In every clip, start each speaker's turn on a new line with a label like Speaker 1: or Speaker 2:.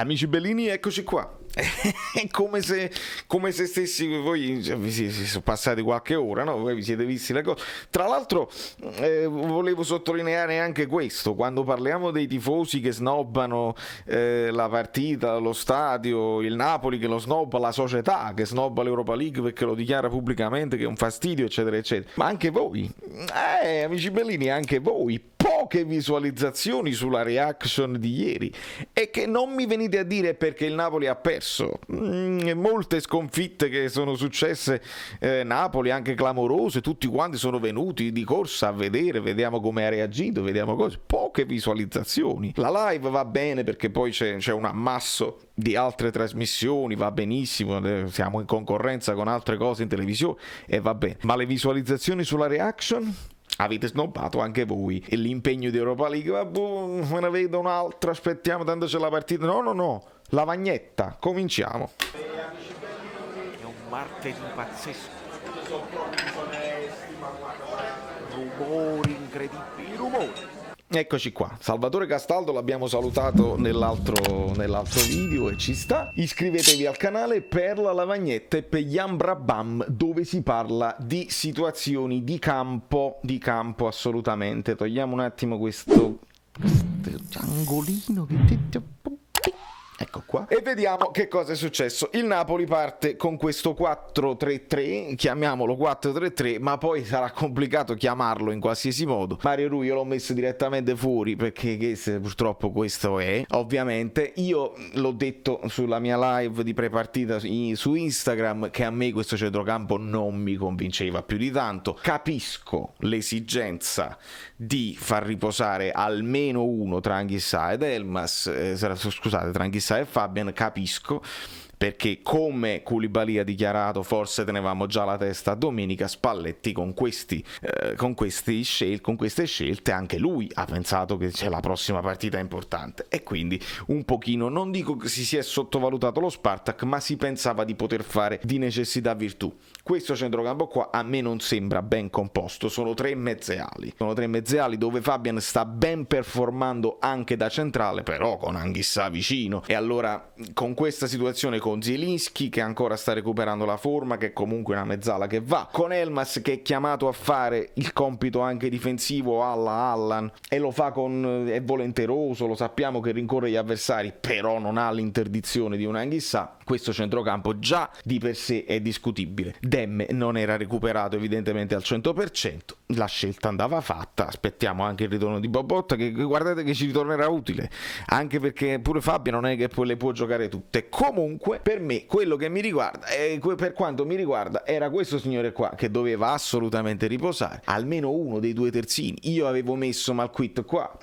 Speaker 1: Amici bellini, eccoci qua. È come se stessi voi, si sono passati qualche ora, no? Voi vi siete visti le cose. Tra l'altro volevo sottolineare anche questo: quando parliamo dei tifosi che snobbano la partita, lo stadio, il Napoli che lo snobba, la società che snobba l'Europa League perché lo dichiara pubblicamente che è un fastidio, eccetera eccetera, ma anche voi, amici bellini, anche voi, poche visualizzazioni sulla reaction di ieri, e che non mi venite a dire perché il Napoli ha perso. Molte sconfitte che sono successe, Napoli anche clamorose, tutti quanti sono venuti di corsa a vedere, vediamo come ha reagito, vediamo cose, poche visualizzazioni. La live va bene perché poi c'è un ammasso di altre trasmissioni, va benissimo, siamo in concorrenza con altre cose in televisione e va bene, ma le visualizzazioni sulla reaction? Avete snobbato anche voi. E l'impegno di Europa League, me ne vedo un'altra, aspettiamo, tanto c'è la partita. No, lavagnetta, cominciamo.
Speaker 2: È un martedì pazzesco. Rumori incredibili, rumori.
Speaker 1: Eccoci qua, Salvatore Castaldo l'abbiamo salutato nell'altro video e ci sta. Iscrivetevi al canale per la lavagnetta e per Jan Brabham, dove si parla di situazioni di campo assolutamente. Togliamo un attimo questo angolino che... Ecco qua. E vediamo che cosa è successo. Il Napoli parte con questo 4-3-3, chiamiamolo 4-3-3, ma poi sarà complicato chiamarlo in qualsiasi modo. Mario Rui io l'ho messo direttamente fuori perché purtroppo questo è. Ovviamente io l'ho detto sulla mia live di prepartita su Instagram che a me questo centrocampo non mi convinceva più di tanto. Capisco l'esigenza di far riposare almeno uno tra Anghissà ed Elmas, scusate, tra Anghissà e Fabian, capisco, perché come Koulibaly ha dichiarato forse tenevamo già la testa a domenica, Spalletti con queste scelte anche lui ha pensato che c'è la prossima partita importante e quindi un pochino, non dico che si sia sottovalutato lo Spartak, ma si pensava di poter fare di necessità virtù. Questo centrocampo qua a me non sembra ben composto, sono tre mezzeali dove Fabian sta ben performando anche da centrale, però con Anghissà vicino, e allora con questa situazione, con Zielinski che ancora sta recuperando la forma, che è comunque una mezzala che va, con Elmas che è chiamato a fare il compito anche difensivo alla Allan e lo fa è volenteroso, lo sappiamo che rincorre gli avversari, però non ha l'interdizione di un Anghissà. Questo centrocampo già di per sé è discutibile. Demme non era recuperato evidentemente al 100%, la scelta andava fatta, aspettiamo anche il ritorno di Bobotta che guardate che ci ritornerà utile, anche perché pure Fabio non è che poi le può giocare tutte. Comunque per me, quello che mi riguarda, per quanto mi riguarda, era questo signore qua che doveva assolutamente riposare, almeno uno dei due terzini. Io avevo messo Malquit qua,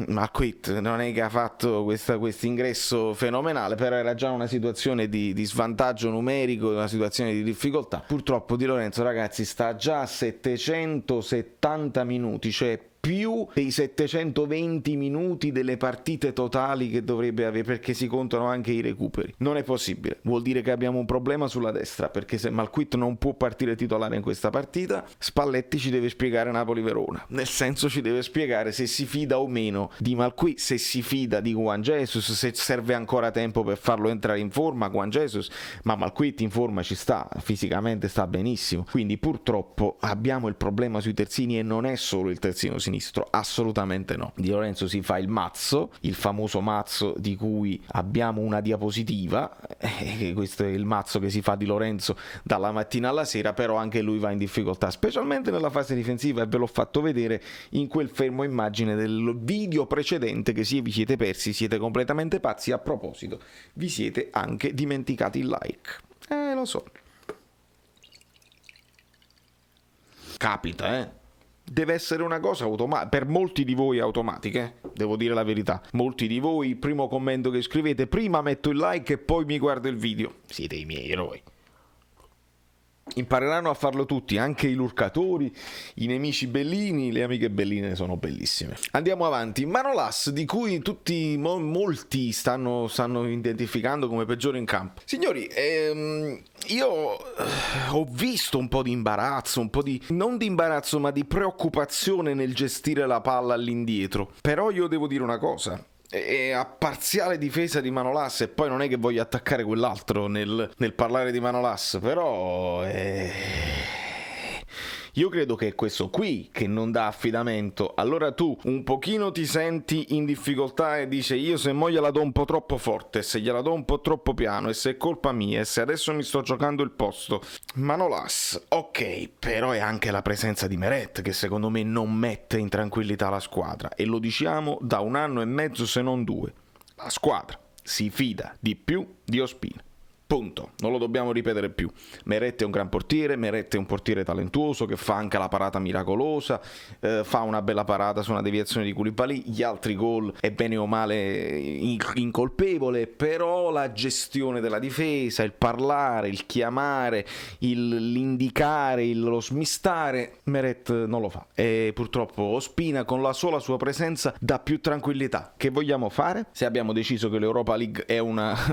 Speaker 1: Malquit non è che ha fatto questo ingresso fenomenale, però era già una situazione di svantaggio numerico, una situazione di difficoltà. Purtroppo Di Lorenzo, ragazzi, sta già a 770 minuti, cioè più dei 720 minuti delle partite totali che dovrebbe avere, perché si contano anche i recuperi. Non è possibile, vuol dire che abbiamo un problema sulla destra, perché se Malquit non può partire titolare in questa partita, Spalletti ci deve spiegare Napoli-Verona, nel senso ci deve spiegare se si fida o meno di Malquit, se si fida di Juan Jesus, se serve ancora tempo per farlo entrare in forma Juan Jesus, ma Malquit in forma ci sta, fisicamente sta benissimo, quindi purtroppo abbiamo il problema sui terzini e non è solo il terzino sinistro, assolutamente no. Di Lorenzo si fa il mazzo, il famoso mazzo di cui abbiamo una diapositiva, questo è il mazzo che si fa Di Lorenzo dalla mattina alla sera, però anche lui va in difficoltà, specialmente nella fase difensiva, e ve l'ho fatto vedere in quel fermo immagine del video precedente che se vi siete persi siete completamente pazzi. A proposito, vi siete anche dimenticati il like, lo so, capita, deve essere una cosa automatica, per molti di voi automatica, devo dire la verità. Molti di voi, il primo commento che scrivete, prima metto il like e poi mi guardo il video. Siete i miei eroi. Impareranno a farlo tutti, anche i lurcatori, i nemici bellini, le amiche belline sono bellissime. Andiamo avanti. Manolas, di cui molti stanno identificando come peggiore in campo. Signori, io ho visto un po' di imbarazzo, non di imbarazzo ma di preoccupazione nel gestire la palla all'indietro. Però io devo dire una cosa. e a parziale difesa di Manolas, e poi non è che voglio attaccare quell'altro nel parlare di Manolas, però io credo che è questo qui che non dà affidamento. Allora tu un pochino ti senti in difficoltà e dici io se mo gliela do un po' troppo forte, se gliela do un po' troppo piano, e se è colpa mia, e se adesso mi sto giocando il posto. Manolas, ok, però è anche la presenza di Meret che secondo me non mette in tranquillità la squadra, e lo diciamo da 1 anno e mezzo se non 2. La squadra si fida di più di Ospina. Punto, non lo dobbiamo ripetere più. Meret è un gran portiere, Meret è un portiere talentuoso che fa anche la parata miracolosa, fa una bella parata su una deviazione di Koulibaly, gli altri gol è bene o male incolpevole, però la gestione della difesa, il parlare, il chiamare, l'indicare, lo smistare, Meret non lo fa, e purtroppo Ospina con la sola sua presenza dà più tranquillità. Che vogliamo fare? Se abbiamo deciso che l'Europa League è una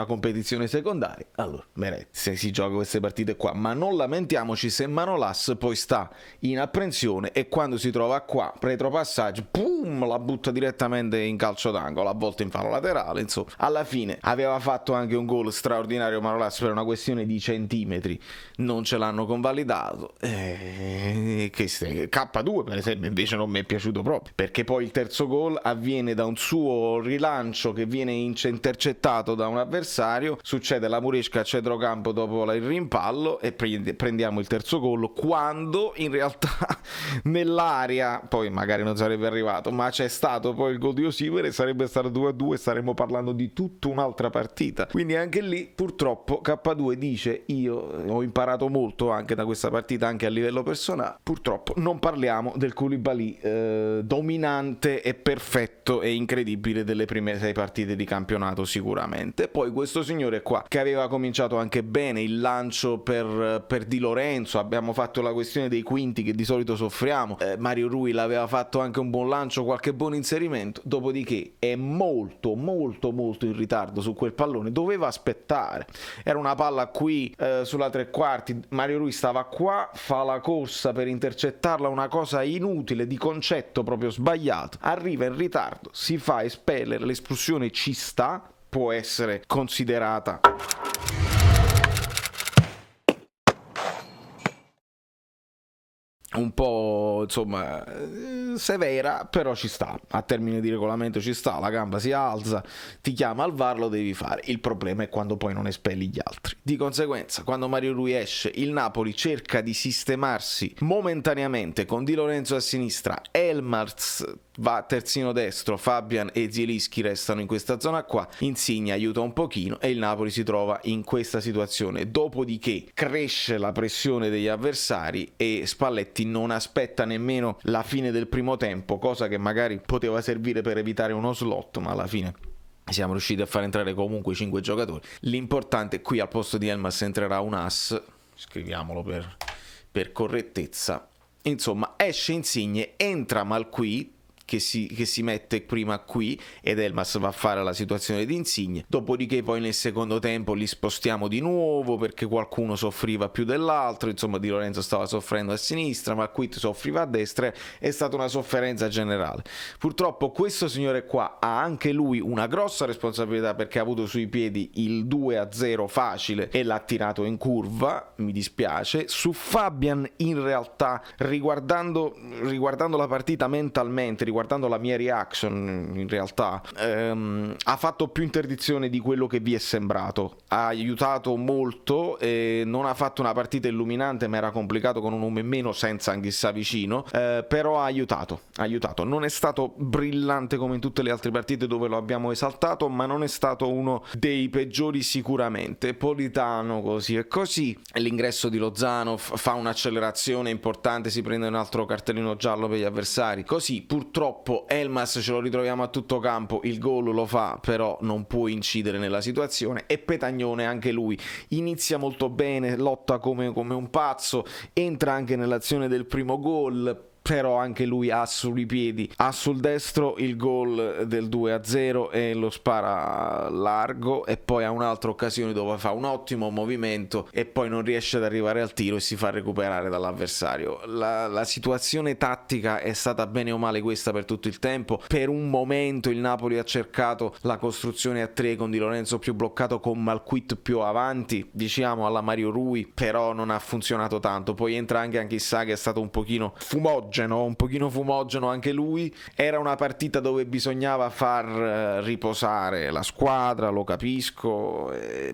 Speaker 1: competizione secondaria, allora Meret se si gioca queste partite qua, ma non lamentiamoci se Manolas poi sta in apprensione e quando si trova qua retropassaggio, pum, la butta direttamente in calcio d'angolo, a volte in fallo laterale. Insomma, alla fine aveva fatto anche un gol straordinario Manolas per una questione di centimetri, non ce l'hanno convalidato. K2 per esempio invece non mi è piaciuto proprio, perché poi il terzo gol avviene da un suo rilancio che viene intercettato da un avversario, succede la muresca a centrocampo dopo il rimpallo e prendiamo il terzo gol, quando in realtà nell'area poi magari non sarebbe arrivato, ma c'è stato poi il gol di Osimhen e sarebbe stato 2-2, staremmo parlando di tutta un'altra partita. Quindi anche lì purtroppo K2 dice io ho imparato molto anche da questa partita, anche a livello personale. Purtroppo non parliamo del Koulibaly dominante e perfetto e incredibile delle prime 6 partite di campionato sicuramente. Poi questo signore qua che aveva cominciato anche bene il lancio per Di Lorenzo, abbiamo fatto la questione dei quinti che di solito soffriamo, Mario Rui l'aveva fatto anche un buon lancio, qualche buon inserimento, dopodiché è molto in ritardo su quel pallone, doveva aspettare, era una palla qui sulla tre quarti, Mario Rui stava qua, fa la corsa per intercettarla, una cosa inutile, di concetto proprio sbagliato, arriva in ritardo, si fa espellere, l'espulsione ci sta, può essere considerata un po' insomma severa, però ci sta, a termine di regolamento ci sta, la gamba si alza, ti chiama al VAR, lo devi fare. Il problema è quando poi non espelli gli altri. Di conseguenza quando Mario Rui esce, il Napoli cerca di sistemarsi momentaneamente con Di Lorenzo a sinistra, Elmas va terzino destro, Fabian e Zielinski restano in questa zona qua, Insigne aiuta un pochino e il Napoli si trova in questa situazione. Dopodiché cresce la pressione degli avversari e Spalletti non aspetta nemmeno la fine del primo tempo, cosa che magari poteva servire per evitare uno slot, ma alla fine siamo riusciti a far entrare comunque 5 giocatori. L'importante qui al posto di Elmas entrerà un as, scriviamolo per correttezza. Insomma, esce Insigne, entra Malqui che si mette prima qui ed Elmas va a fare la situazione di Insigne, dopodiché poi nel secondo tempo li spostiamo di nuovo perché qualcuno soffriva più dell'altro, insomma Di Lorenzo stava soffrendo a sinistra, ma qui soffriva a destra, è stata una sofferenza generale. Purtroppo questo signore qua ha anche lui una grossa responsabilità perché ha avuto sui piedi il 2-0 facile e l'ha tirato in curva, mi dispiace. Su Fabian in realtà riguardando la partita mentalmente, riguardando la mia reaction in realtà ha fatto più interdizione di quello che vi è sembrato, ha aiutato molto, non ha fatto una partita illuminante ma era complicato con un uomo in meno senza Anghissà vicino, però ha aiutato, non è stato brillante come in tutte le altre partite dove lo abbiamo esaltato, ma non è stato uno dei peggiori sicuramente. Politano così e così, l'ingresso di Lozano fa un'accelerazione importante, si prende un altro cartellino giallo per gli avversari, così purtroppo Elmas ce lo ritroviamo a tutto campo, il gol lo fa però non può incidere nella situazione, e Petagnone anche lui inizia molto bene, lotta come un pazzo, entra anche nell'azione del primo gol, però anche lui ha sui piedi, ha sul destro il gol del 2-0 e lo spara largo, e poi ha un'altra occasione dove fa un ottimo movimento e poi non riesce ad arrivare al tiro e si fa recuperare dall'avversario. La situazione tattica è stata bene o male questa per tutto il tempo. Per un momento il Napoli ha cercato la costruzione a 3 con Di Lorenzo più bloccato, con Malquit più avanti, diciamo alla Mario Rui, però non ha funzionato tanto. Poi entra anche Anchissà, che è stato un pochino fumogeno anche lui. Era una partita dove bisognava far riposare la squadra, lo capisco,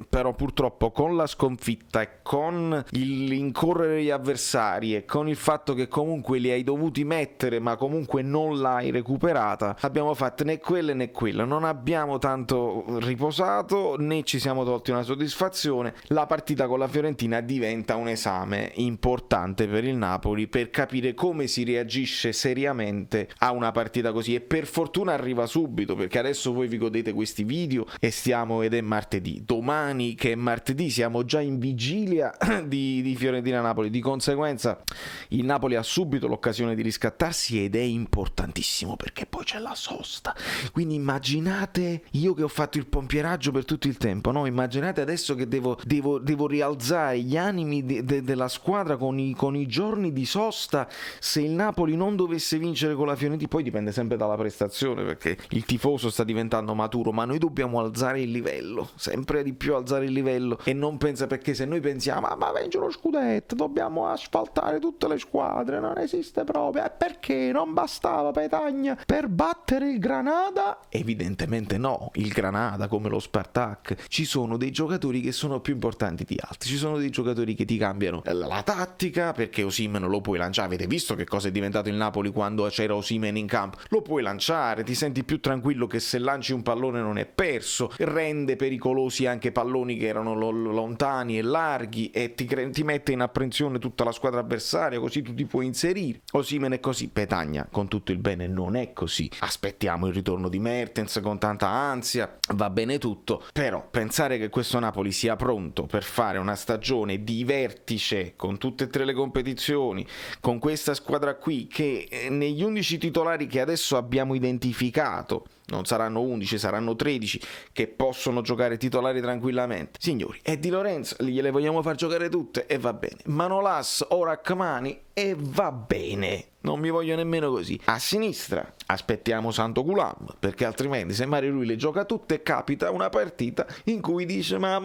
Speaker 1: però purtroppo con la sconfitta e con l'incorrere gli avversari e con il fatto che comunque li hai dovuti mettere ma comunque non l'hai recuperata, abbiamo fatto né quelle né quella, non abbiamo tanto riposato né ci siamo tolti una soddisfazione. La partita con la Fiorentina diventa un esame importante per il Napoli per capire come si reagisce seriamente a una partita così, e per fortuna arriva subito, perché adesso voi vi godete questi video ed è martedì. Domani, che è martedì, siamo già in vigilia di Fiorentina-Napoli, di conseguenza il Napoli ha subito l'occasione di riscattarsi ed è importantissimo perché poi c'è la sosta. Quindi immaginate, io che ho fatto il pompieraggio per tutto il tempo, no? Immaginate adesso che devo rialzare gli animi della squadra con i giorni di sosta. Se il Napoli non dovesse vincere con la Fiorentina, poi dipende sempre dalla prestazione, perché il tifoso sta diventando maturo, ma noi dobbiamo alzare il livello, sempre di più alzare il livello, e non pensa, perché se noi pensiamo ma vince lo scudetto, dobbiamo asfaltare tutte le squadre, non esiste proprio, perché non bastava Petagna per battere il Granada? Evidentemente no, il Granada come lo Spartak, ci sono dei giocatori che sono più importanti di altri, ci sono dei giocatori che ti cambiano la tattica, perché Osimhen lo puoi lanciare. Avete visto che cosa è diventato il Napoli quando c'era Osimhen in campo? Lo puoi lanciare, ti senti più tranquillo che se lanci un pallone non è perso, rende pericolosi anche palloni che erano lontani e larghi, e ti mette in apprensione tutta la squadra avversaria, così tu ti puoi inserire. Osimhen è così, Petagna, con tutto il bene, non è così. Aspettiamo il ritorno di Mertens con tanta ansia, va bene tutto, però pensare che questo Napoli sia pronto per fare una stagione di vertice con tutte e 3 le competizioni, con questa squadra qui che negli 11 titolari che adesso abbiamo identificato, non saranno 11, saranno 13, che possono giocare titolari tranquillamente, signori, e Di Lorenzo gliele vogliamo far giocare tutte e va bene, Manolas o Rachmani e va bene, non mi voglio nemmeno così. A sinistra aspettiamo Santo Gulam, perché altrimenti se Mario lui le gioca tutte capita una partita in cui dice ma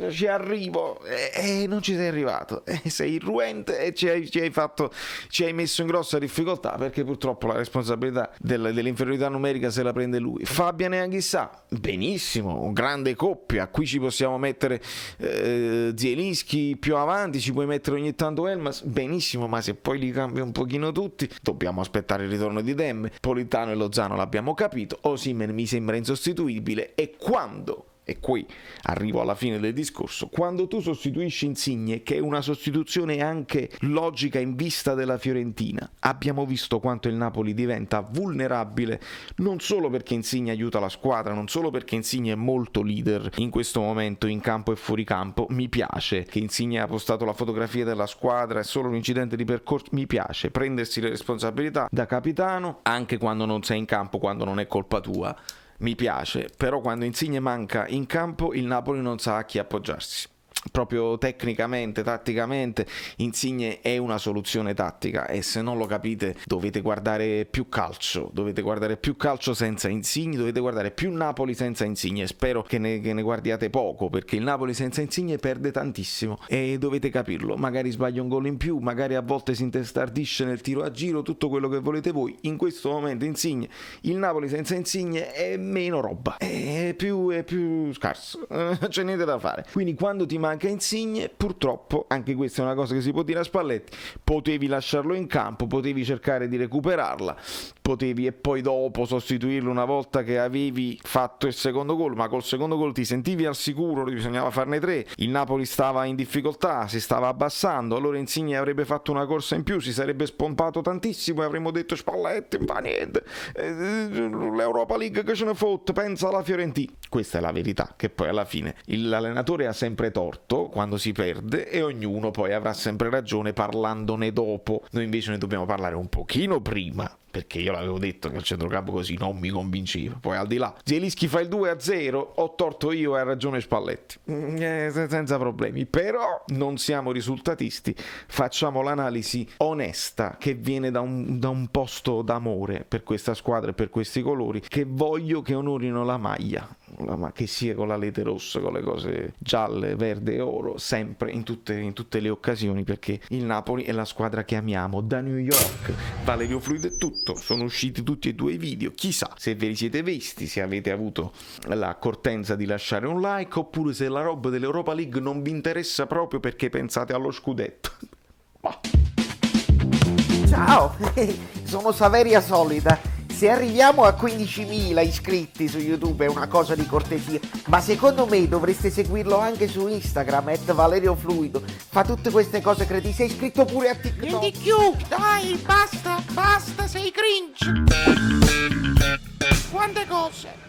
Speaker 1: ci arrivo, e non ci sei arrivato, sei irruente e ci hai messo in grossa difficoltà, perché purtroppo la responsabilità dell'inferiorità numerica se la prende lui. Fabian e Anghissà, benissimo, grande coppia, qui ci possiamo mettere Zielinski più avanti, ci puoi mettere ogni tanto Elmas, benissimo, ma se poi li cambia un pochino tutti, dobbiamo aspettare il ritorno di Demme. Politano e Lozano l'abbiamo capito, Osimhen mi sembra insostituibile, e qui arrivo alla fine del discorso, quando tu sostituisci Insigne, che è una sostituzione anche logica in vista della Fiorentina, abbiamo visto quanto il Napoli diventa vulnerabile, non solo perché Insigne aiuta la squadra, non solo perché Insigne è molto leader in questo momento in campo e fuori campo. Mi piace che Insigne ha postato la fotografia della squadra, è solo un incidente di percorso, mi piace prendersi le responsabilità da capitano anche quando non sei in campo, quando non è colpa tua. Mi piace, però quando Insigne manca in campo il Napoli non sa a chi appoggiarsi. Proprio tecnicamente, tatticamente, Insigne è una soluzione tattica, e se non lo capite dovete guardare più calcio senza Insigne, dovete guardare più Napoli senza Insigne. Spero che ne guardiate poco, perché il Napoli senza Insigne perde tantissimo e dovete capirlo. Magari sbaglia un gol in più, magari a volte si intestardisce nel tiro a giro, tutto quello che volete voi. In questo momento Insigne, il Napoli senza Insigne è meno roba, è più scarso, c'è niente da fare. Quindi quando ti manca Insigne, purtroppo, anche questa è una cosa che si può dire a Spalletti, potevi lasciarlo in campo, potevi cercare di recuperarla, potevi e poi dopo sostituirlo una volta che avevi fatto il secondo gol, ma col secondo gol ti sentivi al sicuro, bisognava farne 3, il Napoli stava in difficoltà, si stava abbassando, allora Insigne avrebbe fatto una corsa in più, si sarebbe spompato tantissimo e avremmo detto Spalletti, non fa niente, l'Europa League che ce ne fotte, pensa alla Fiorentina. Questa è la verità, che poi alla fine l'allenatore ha sempre torto, torto quando si perde e ognuno poi avrà sempre ragione parlandone dopo. Noi invece ne dobbiamo parlare un pochino prima, perché io l'avevo detto che il centrocampo così non mi convinceva. Poi al di là, Zielinski fa il 2-0, ho torto io e ha ragione Spalletti, senza problemi. Però non siamo risultatisti, facciamo l'analisi onesta che viene da un posto d'amore per questa squadra e per questi colori, che voglio che onorino la maglia, che sia con la lete rossa, con le cose gialle, verde e oro, sempre in tutte le occasioni, perché il Napoli è la squadra che amiamo. Da New York, Valerio Fluido è tutto, sono usciti tutti e due i video, chissà se ve li siete visti, se avete avuto l'accortenza di lasciare un like, oppure se la roba dell'Europa League non vi interessa proprio perché pensate allo scudetto.
Speaker 3: Ciao, sono Saveria Solida. Se arriviamo a 15.000 iscritti su YouTube è una cosa di cortesia, ma secondo me dovreste seguirlo anche su Instagram, @ValerioFluido. Fa tutte queste cose cretine. Sei iscritto pure a TikTok.
Speaker 4: Niente più, dai, basta, sei cringe. Quante cose.